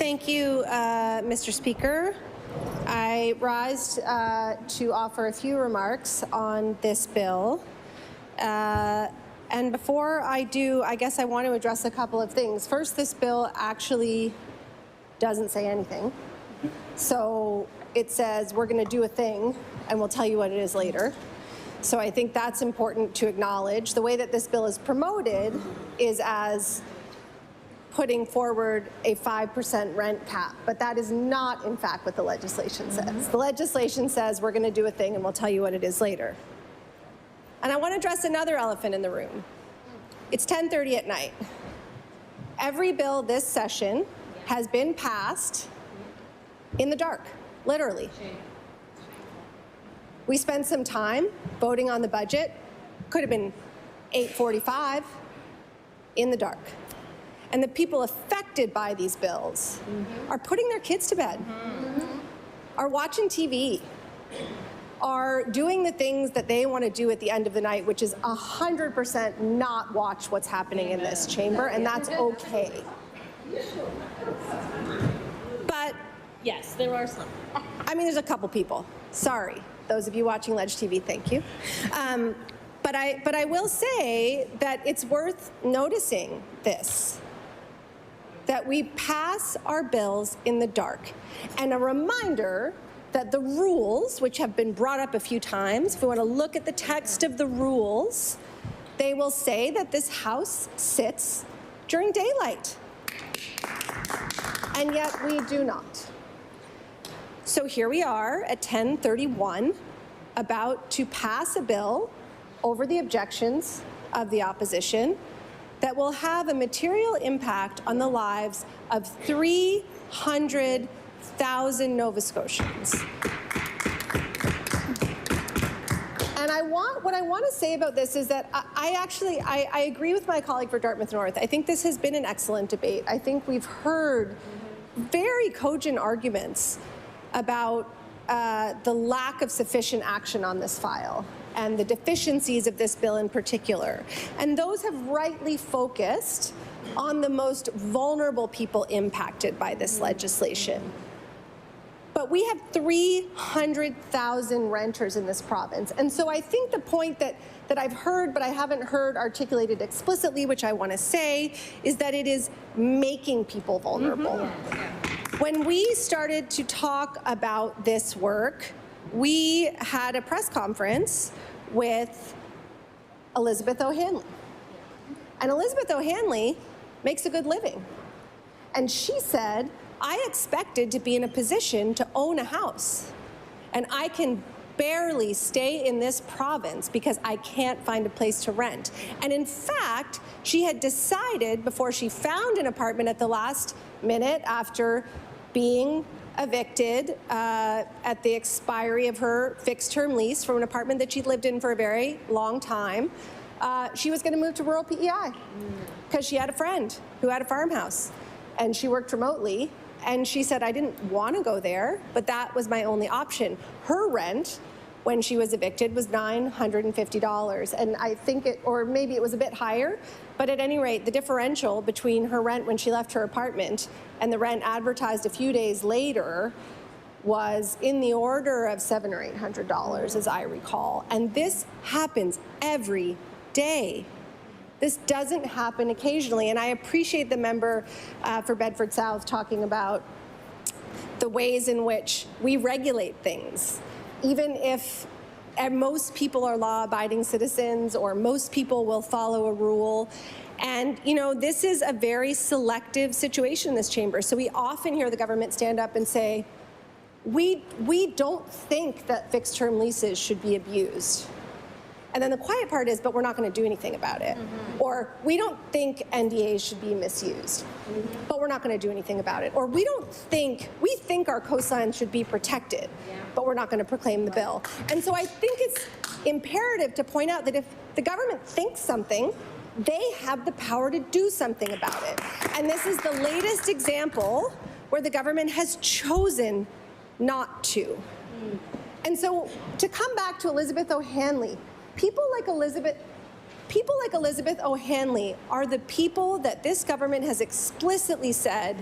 Thank you, Mr. Speaker. I rise to offer a few remarks on this bill. And before I do, I guess I want to address a couple of things. First, this bill actually doesn't say anything. So it says we're going to do a thing and we'll tell you what it is later. So I think that's important to acknowledge. The way that this bill is promoted is as putting forward a 5% rent cap, but that is not, in fact, what the legislation says. The legislation says we're going to do a thing and we'll tell you what it is later. And I want to address another elephant in the room. It's 10:30 at night. Every bill this session has been passed in the dark, literally. We spent some time voting on the budget. Could have been 8:45 in the dark. And the people affected by these bills are putting their kids to bed, are watching TV, are doing the things that they want to do at the end of the night, which is 100% not watch what's happening in this chamber, and that's okay. But yes, there are some. I mean, there's a couple people. Sorry, those of you watching Ledge TV, thank you. But I will say that it's worth noticing this, that we pass our bills in the dark. And a reminder that the rules, which have been brought up a few times, if we want to look at the text of the rules, they will say that this House sits during daylight. And yet we do not. So here we are at 10:31, about to pass a bill over the objections of the opposition that will have a material impact on the lives of 300,000 Nova Scotians. And what I want to say about this is that I agree with my colleague for Dartmouth North. I think this has been an excellent debate. I think we've heard very cogent arguments about the lack of sufficient action on this file and the deficiencies of this bill in particular. And those have rightly focused on the most vulnerable people impacted by this legislation. But we have 300,000 renters in this province. And so I think the point that I've heard, but I haven't heard articulated explicitly, which I want to say, is that it is making people vulnerable. When we started to talk about this work, we had a press conference with Elizabeth O'Hanley. And Elizabeth O'Hanley makes a good living. And she said, I expected to be in a position to own a house. And I can barely stay in this province because I can't find a place to rent. And in fact, she had decided before she found an apartment at the last minute after being evicted at the expiry of her fixed-term lease from an apartment that she'd lived in for a very long time, she was going to move to rural PEI because she had a friend who had a farmhouse and she worked remotely. And she said, I didn't want to go there, but that was my only option. Her rent, when she was evicted, was $950. And I think or maybe it was a bit higher, but at any rate, the differential between her rent when she left her apartment and the rent advertised a few days later was in the order of $700 or $800, as I recall. And this happens every day. This doesn't happen occasionally, and I appreciate the member for Bedford South talking about the ways in which we regulate things. Even if most people are law-abiding citizens or most people will follow a rule. And, you know, this is a very selective situation in this chamber. So we often hear the government stand up and say, we don't think that fixed-term leases should be abused. And then the quiet part is, but we're not going to do anything about it. Or we don't think NDAs should be misused, but we're not going to do anything about it. Or we think our coastlines should be protected, but we're not going to proclaim the bill. And so I think it's imperative to point out that if the government thinks something, they have the power to do something about it. And this is the latest example where the government has chosen not to. And so to come back to Elizabeth O'Hanley, people like Elizabeth O'Hanley are the people that this government has explicitly said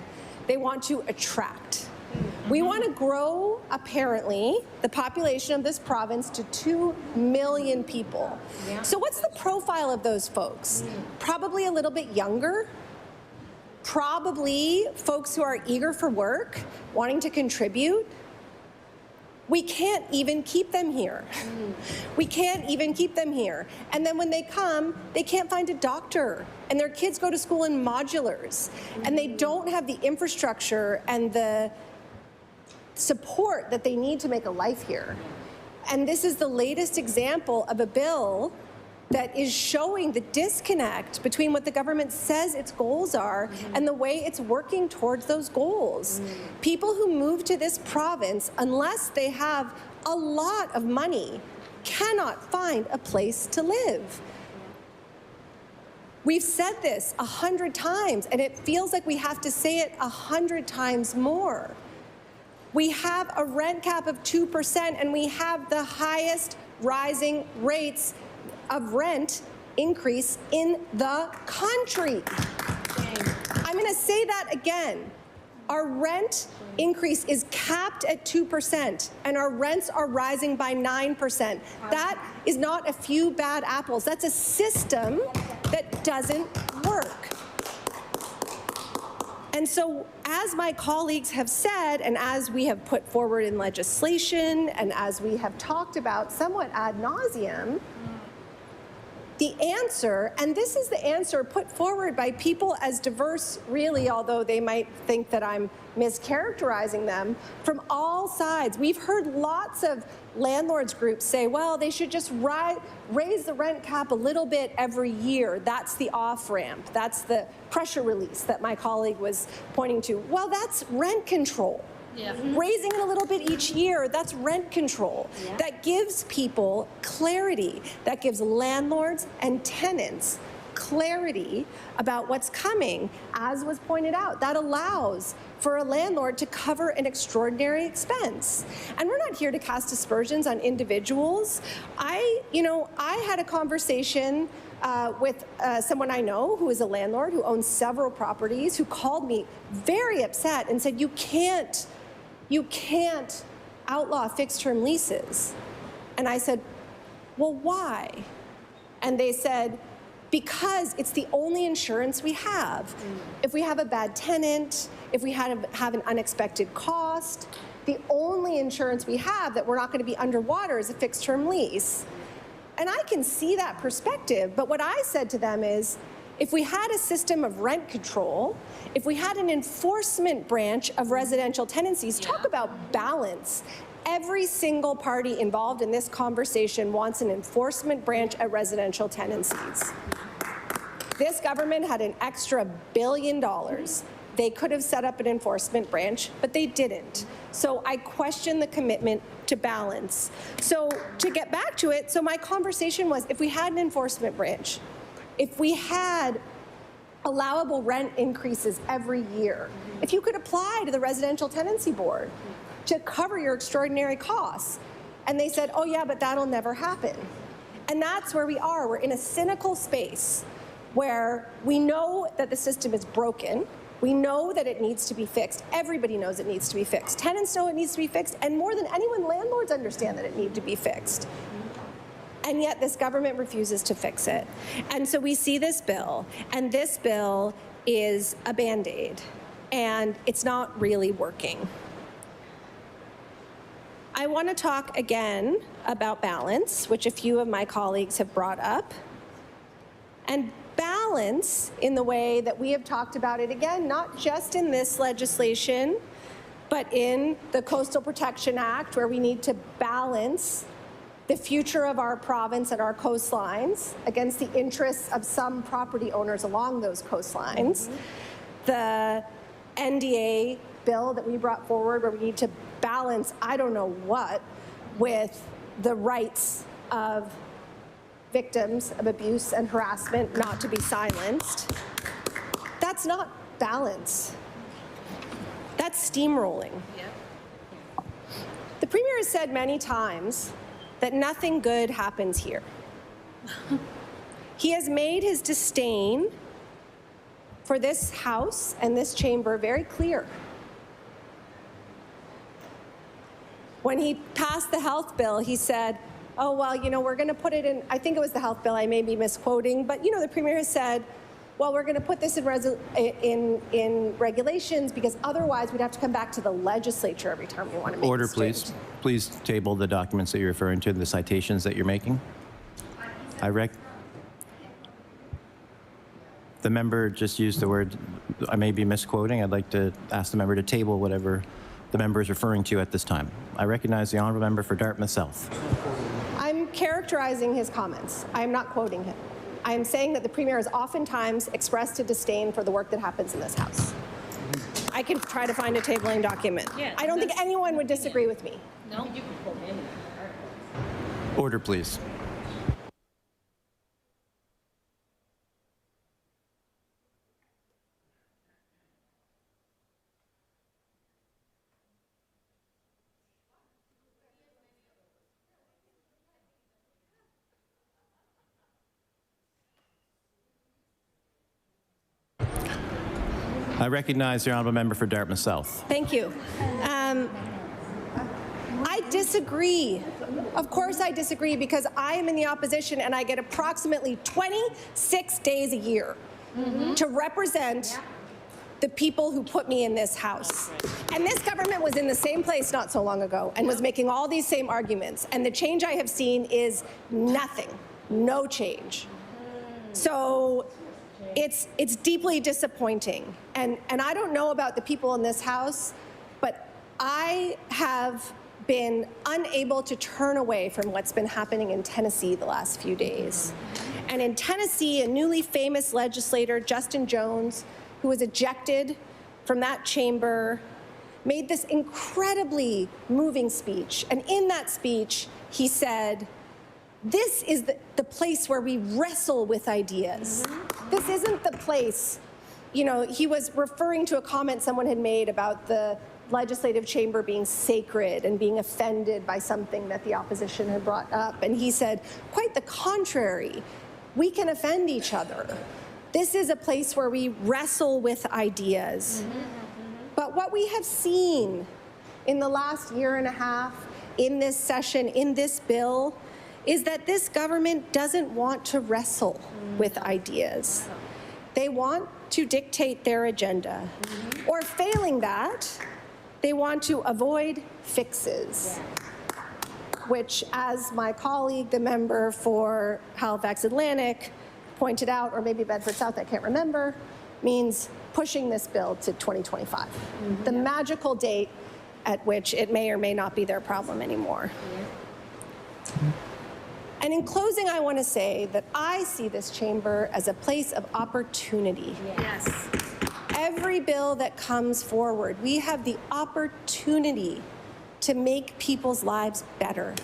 they want to attract. We want to grow, apparently, the population of this province to 2 million people. So what's the profile of those folks? Probably a little bit younger, probably folks who are eager for work, wanting to contribute. We can't even keep them here. We can't even keep them here. And then when they come, they can't find a doctor. And their kids go to school in modulars. And they don't have the infrastructure and the support that they need to make a life here. And this is the latest example of a bill that is showing the disconnect between what the government says its goals are and the way it's working towards those goals. People who move to this province, unless they have a lot of money, cannot find a place to live. We've said this 100 times, and it feels like we have to say it 100 times more. We have a rent cap of 2%, and we have the highest rising rates of rent increase in the country. I'm going to say that again. Our rent increase is capped at 2%, and our rents are rising by 9%. That is not a few bad apples. That's a system that doesn't work. And so, as my colleagues have said, and as we have put forward in legislation, and as we have talked about somewhat ad nauseum, the answer, and this is the answer put forward by people as diverse, really, although they might think that I'm mischaracterizing them, from all sides. We've heard lots of landlords groups say, well, they should just raise the rent cap a little bit every year. That's the off-ramp. That's the pressure release that my colleague was pointing to. Well, that's rent control. Yeah. Raising it a little bit each year, that's rent control. Yeah. That gives people clarity. That gives landlords and tenants clarity about what's coming, as was pointed out. That allows for a landlord to cover an extraordinary expense. And we're not here to cast aspersions on individuals. I had a conversation with someone I know who is a landlord who owns several properties, who called me very upset and said, you can't outlaw fixed-term leases. And I said, well, why? And they said, because it's the only insurance we have. If we have a bad tenant, if we have an unexpected cost, the only insurance we have that we're not going to be underwater is a fixed-term lease. And I can see that perspective, but what I said to them is, if we had a system of rent control, if we had an enforcement branch of residential tenancies, talk about balance. Every single party involved in this conversation wants an enforcement branch at residential tenancies. This government had an extra $1 billion. They could have set up an enforcement branch, but they didn't. So I question the commitment to balance. So to get back to it, so my conversation was, if we had an enforcement branch, if we had allowable rent increases every year, if you could apply to the Residential Tenancy Board to cover your extraordinary costs, and they said, oh yeah, but that'll never happen. And that's where we are. We're in a cynical space where we know that the system is broken. We know that it needs to be fixed. Everybody knows it needs to be fixed. Tenants know it needs to be fixed, and more than anyone, landlords understand that it needs to be fixed. And yet this government refuses to fix it. And so we see this bill, and this bill is a Band-Aid, and it's not really working. I want to talk again about balance, which a few of my colleagues have brought up. And balance in the way that we have talked about it again, not just in this legislation, but in the Coastal Protection Act, where we need to balance the future of our province and our coastlines against the interests of some property owners along those coastlines. The NDA bill that we brought forward, where we need to balance I don't know what with the rights of victims of abuse and harassment not to be silenced. That's not balance. That's steamrolling. Yep. The Premier has said many times that nothing good happens here. He has made his disdain for this House and this chamber very clear. When he passed the health bill, he said, oh, well, you know, we're going to put it in, I think it was the health bill, I may be misquoting, but, you know, the Premier has said, well, we're going to put this in regulations because otherwise we'd have to come back to the legislature every time we want to make Order, a please. change. Please table the documents that you're referring to, the citations that you're making. The member just used the word, I may be misquoting. I'd like to ask the member to table whatever the member is referring to at this time. I recognize the honourable member for Dartmouth South. I'm characterizing his comments. I am not quoting him. I am saying that the Premier has oftentimes expressed a disdain for the work that happens in this House. I can try to find a tabling document. Yeah, I don't think anyone would disagree with me. No, you can quote him. Order, please. I recognize the honourable member for Dartmouth South. Thank you. I disagree. Of course I disagree because I am in the opposition and I get approximately 26 days a year to represent the people who put me in this House. And this government was in the same place not so long ago and was making all these same arguments. And the change I have seen is nothing, no change. So it's deeply disappointing. And I don't know about the people in this House, but I have been unable to turn away from what's been happening in Tennessee the last few days. And in Tennessee, a newly famous legislator, Justin Jones, who was ejected from that chamber, made this incredibly moving speech. And in that speech, he said, this is the place where we wrestle with ideas. This isn't the place, you know, he was referring to a comment someone had made about the legislative chamber being sacred and being offended by something that the opposition had brought up. And he said, quite the contrary, we can offend each other. This is a place where we wrestle with ideas. But what we have seen in the last year and a half, in this session, in this bill, is that this government doesn't want to wrestle with ideas. They want to dictate their agenda. Or failing that, they want to avoid fixes, which, as my colleague, the member for Halifax Atlantic, pointed out, or maybe Bedford South, I can't remember, means pushing this bill to 2025, the magical date at which it may or may not be their problem anymore. And in closing, I want to say that I see this chamber as a place of opportunity. Yes. Every bill that comes forward, we have the opportunity to make people's lives better.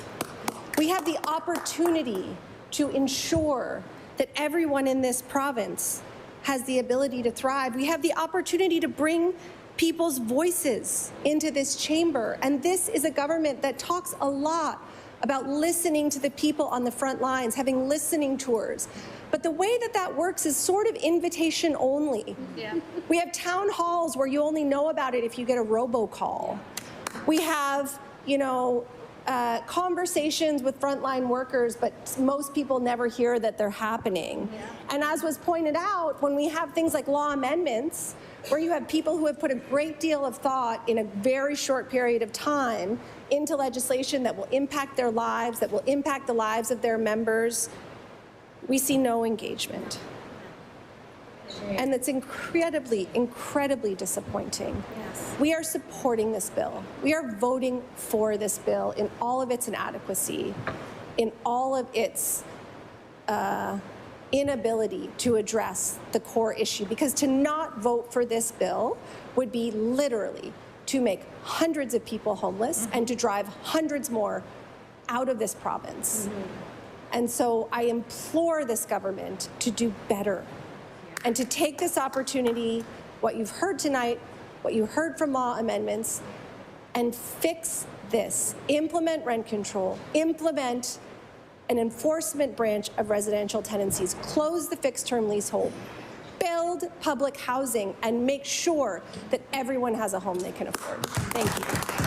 We have the opportunity to ensure that everyone in this province has the ability to thrive. We have the opportunity to bring people's voices into this chamber. And this is a government that talks a lot about listening to the people on the front lines, having listening tours. But the way that that works is sort of invitation only. Yeah. We have town halls where you only know about it if you get a robocall. We have, you know, conversations with frontline workers, but most people never hear that they're happening. Yeah. And as was pointed out, when we have things like law amendments, where you have people who have put a great deal of thought in a very short period of time into legislation that will impact their lives, that will impact the lives of their members, we see no engagement. And it's incredibly, incredibly disappointing. Yes. We are supporting this bill. We are voting for this bill in all of its inadequacy, in all of its inability to address the core issue. Because to not vote for this bill would be literally to make hundreds of people homeless and to drive hundreds more out of this province. And so I implore this government to do better and to take this opportunity, what you've heard tonight, what you heard from law amendments, and fix this. Implement rent control, implement an enforcement branch of residential tenancies, close the fixed-term leasehold, build public housing, and make sure that everyone has a home they can afford. Thank you.